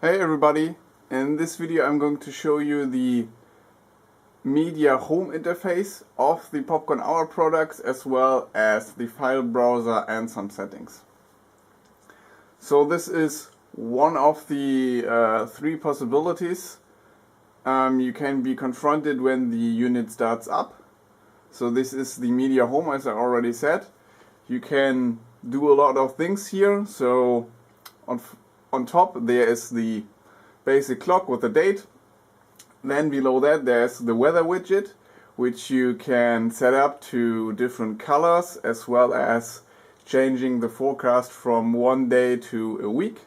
Hey everybody, in this video I'm going to show you the media home interface of the Popcorn Hour products as well as the file browser and some settings. So this is one of the three possibilities you can be confronted when the unit starts up. So this is the media home, as I already said. You can do a lot of things here. So on top there is the basic clock with the date. Then below that there's the weather widget, which you can set up to different colors as well as changing the forecast from one day to a week.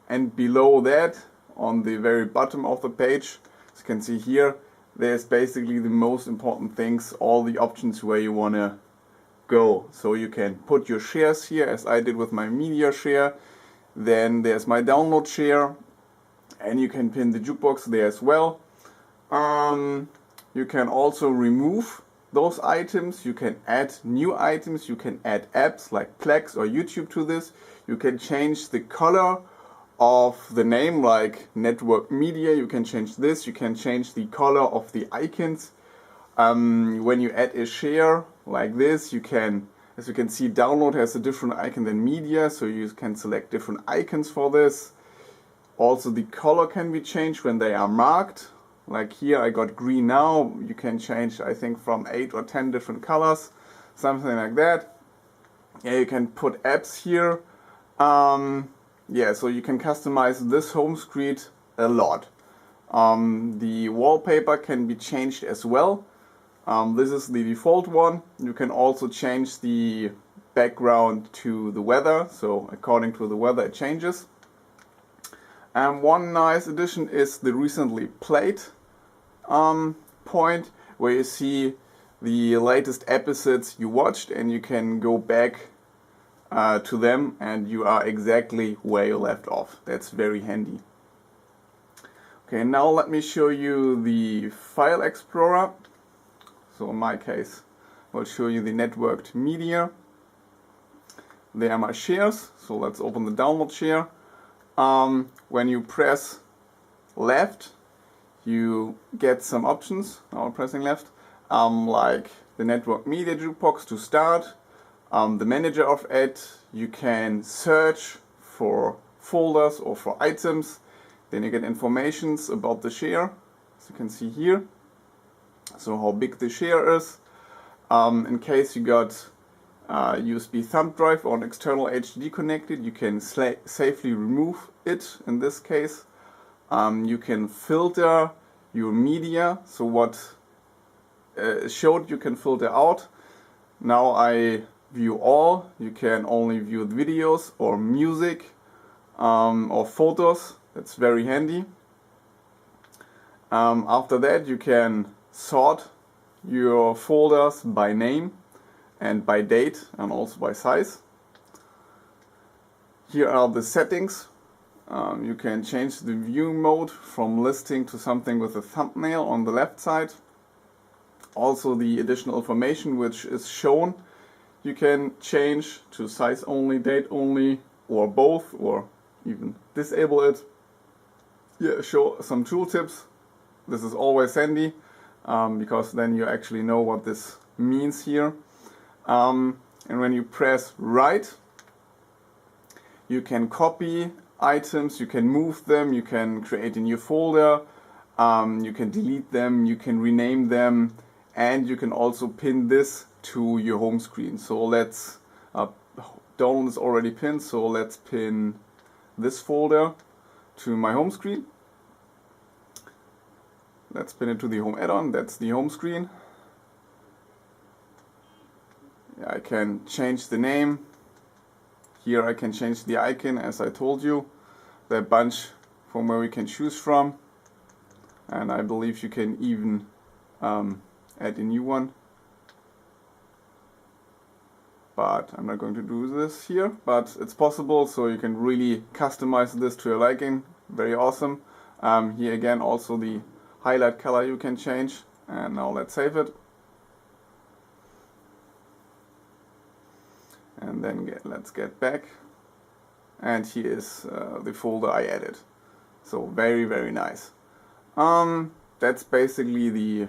And below that, on the very bottom of the page, as you can see here, there's basically the most important things, all the options where you want to go. So you can put your shares here, as I did with my media share. Then there's my download share, and you can pin the jukebox there as well. You can also remove those items, you can add new items, you can add apps like Plex or YouTube to this. You can change the color of the name, like network media. You can change this, you can change the color of the icons. When you add a share like this, you can, as you can see, download has a different icon than media, so you can select different icons for this. Also the color can be changed when they are marked. Like here I got green now, you can change I think from 8 or 10 different colors, something like that. Yeah, you can put apps here. Yeah, so you can customize this home screen a lot. The wallpaper can be changed as well. This is the default one. You can also change the background to the weather, so according to the weather it changes. And one nice addition is the recently played point, where you see the latest episodes you watched and you can go back to them and you are exactly where you left off. That's very handy. Okay, now let me show you the file explorer. So in my case, I'll show you the networked media. There are my shares, so let's open the download share. When you press left, you get some options. Now I'm pressing left, like the network media jukebox to start, the manager of it. You can search for folders or for items. Then you get informations about the share, as you can see here. So how big the share is. In case you got USB thumb drive or an external HD connected, you can safely remove it in this case. You can filter your media, so what showed you can filter out. Now I view all. You can only view the videos or music or photos. That's very handy. After that you can sort your folders by name and by date and also by size. Here are the settings. You can change the view mode from listing to something with a thumbnail on the left side. Also the additional information which is shown you can change to size only, date only, or both, or even disable it. Here show some tooltips. This is always handy because then you actually know what this means here. And when you press right, you can copy items, you can move them, you can create a new folder, you can delete them, you can rename them, and you can also pin this to your home screen. So let's, download is already pinned, so let's pin this folder to my home screen. Let's pin it to the home add-on, that's the home screen. I can change the name. Here I can change the icon, as I told you. There are a bunch from where we can choose from. And I believe you can even add a new one. But I'm not going to do this here. But it's possible, so you can really customize this to your liking. Very awesome. Here again also the highlight color you can change. And now let's save it. And then let's get back, and here is the folder I added. So very, very nice. That's basically the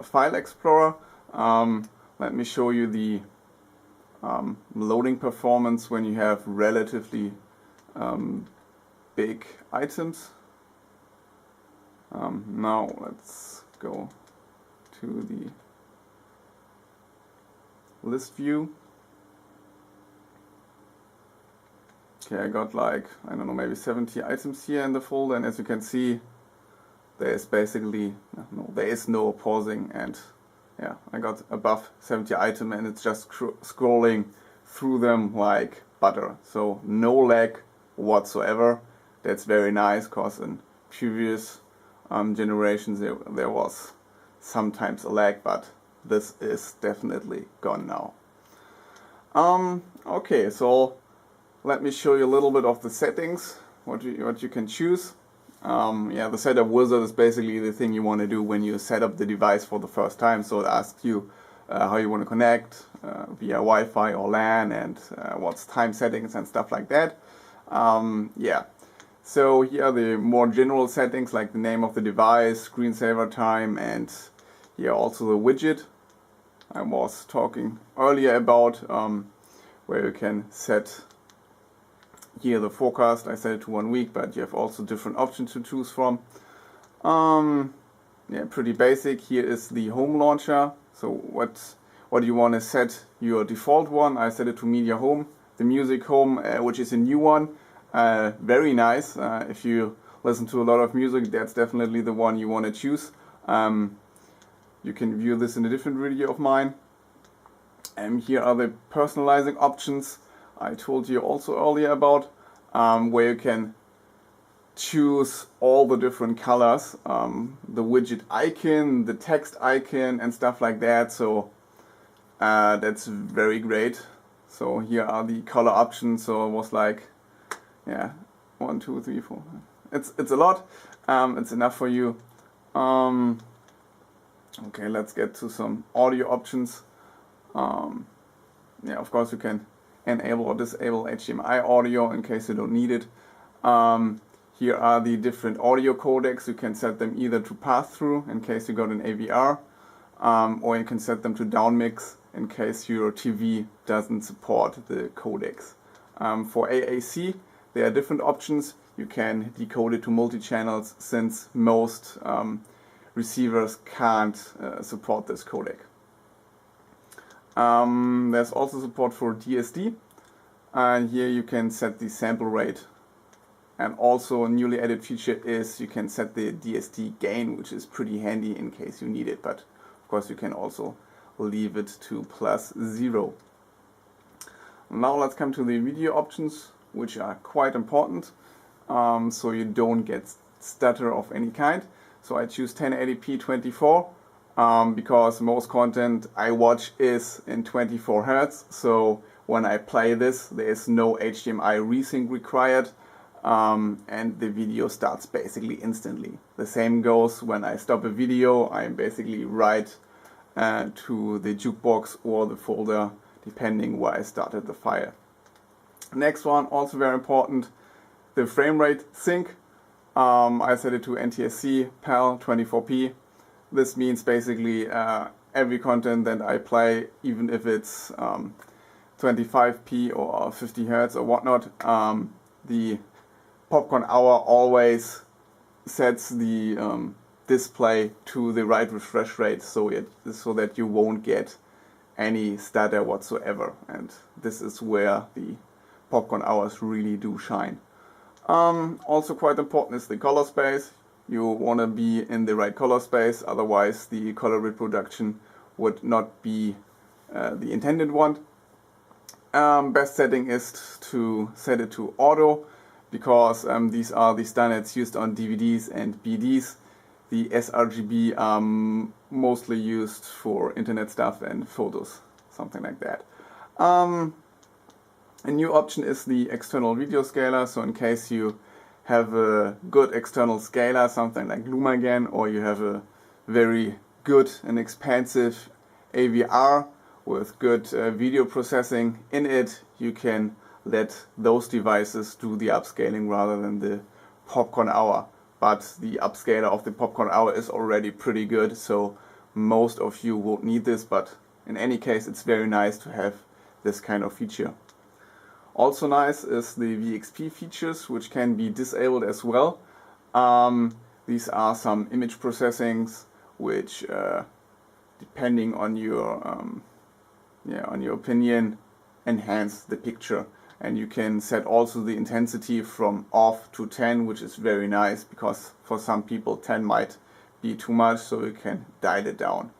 file explorer. Let me show you the loading performance when you have relatively big items. Now let's go to the list view. Okay, I got like, I don't know, maybe 70 items here in the folder, and as you can see, there is basically, there is no pausing, and yeah, I got above 70 items and it's just scrolling through them like butter. So no lag whatsoever. That's very nice, because in previous generations there was sometimes a lag, but this is definitely gone now. Okay, so let me show you a little bit of the settings, what you can choose. Yeah, the setup wizard is basically the thing you want to do when you set up the device for the first time. So it asks you how you want to connect via Wi-Fi or LAN, and what's time settings and stuff like that. Yeah, so here are the more general settings, like the name of the device, screensaver time, and here also the widget I was talking earlier about, where you can set here the forecast. I set it to 1 week, but you have also different options to choose from. Yeah, pretty basic. Here is the home launcher. So what do you want to set your default one? I set it to media home, the music home, which is a new one. Very nice. If you listen to a lot of music, that's definitely the one you want to choose. You can view this in a different video of mine. And here are the personalizing options I told you also earlier about, where you can choose all the different colors, the widget icon, the text icon, and stuff like that. So that's very great. So here are the color options. So it was like, yeah, 1, 2, 3, 4. It's a lot. It's enough for you. Okay, let's get to some audio options. Yeah, of course you can enable or disable HDMI audio in case you don't need it. Here are the different audio codecs. You can set them either to pass-through in case you got an AVR, or you can set them to downmix in case your TV doesn't support the codecs. For AAC, there are different options. You can decode it to multi-channels, since most receivers can't support this codec. There's also support for DSD, and here you can set the sample rate. And also a newly added feature is you can set the DSD gain, which is pretty handy in case you need it, but of course you can also leave it to +0. Now let's come to the video options, which are quite important, so you don't get stutter of any kind. So I choose 1080p 24. Because most content I watch is in 24 Hz, so when I play this, there is no HDMI resync required, and the video starts basically instantly. The same goes when I stop a video. I'm basically right to the jukebox or the folder, depending where I started the file. Next one, also very important, the frame rate sync. I set it to NTSC PAL 24p. This means basically every content that I play, even if it's 25p or 50 Hz or whatnot, the Popcorn Hour always sets the display to the right refresh rate, so that you won't get any stutter whatsoever. And this is where the Popcorn Hours really do shine. Also quite important is the color space. You want to be in the right color space, otherwise the color reproduction would not be the intended one. Best setting is to set it to auto, because these are the standards used on DVDs and BDs. The sRGB are mostly used for internet stuff and photos, something like that. A new option is the external video scaler, so in case you have a good external scaler, something like Lumagen, or you have a very good and expansive AVR with good video processing in it, you can let those devices do the upscaling rather than the Popcorn Hour, but the upscaler of the Popcorn Hour is already pretty good, so most of you won't need this, but in any case it's very nice to have this kind of feature. Also nice is the VXP features, which can be disabled as well. These are some image processings which depending on your opinion, enhance the picture. And you can set also the intensity from off to 10, which is very nice, because for some people 10 might be too much, so you can dial it down.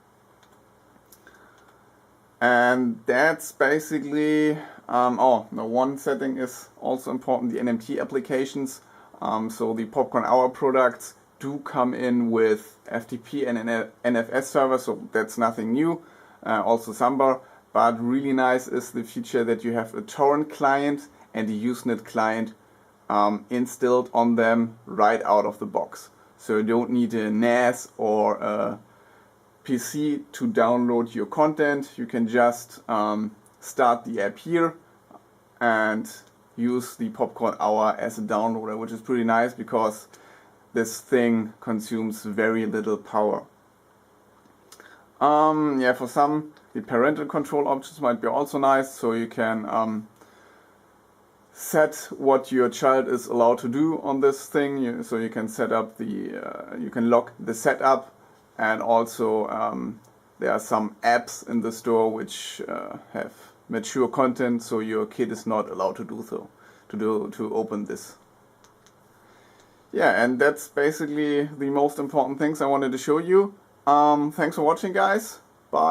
And that's basically, one setting is also important, the NMT applications. So the Popcorn Hour products do come in with FTP and an NFS server, so that's nothing new, also Samba. But really nice is the feature that you have a torrent client and a Usenet client installed on them right out of the box. So you don't need a NAS or a PC to download your content. You can just start the app here and use the Popcorn Hour as a downloader, which is pretty nice because this thing consumes very little power. For some, the parental control options might be also nice, so you can set what your child is allowed to do on this thing. So you can set up you can lock the setup, and also there are some apps in the store which have mature content, so your kid is not allowed to do so, to open this. Yeah, and that's basically the most important things I wanted to show you. Thanks for watching, guys.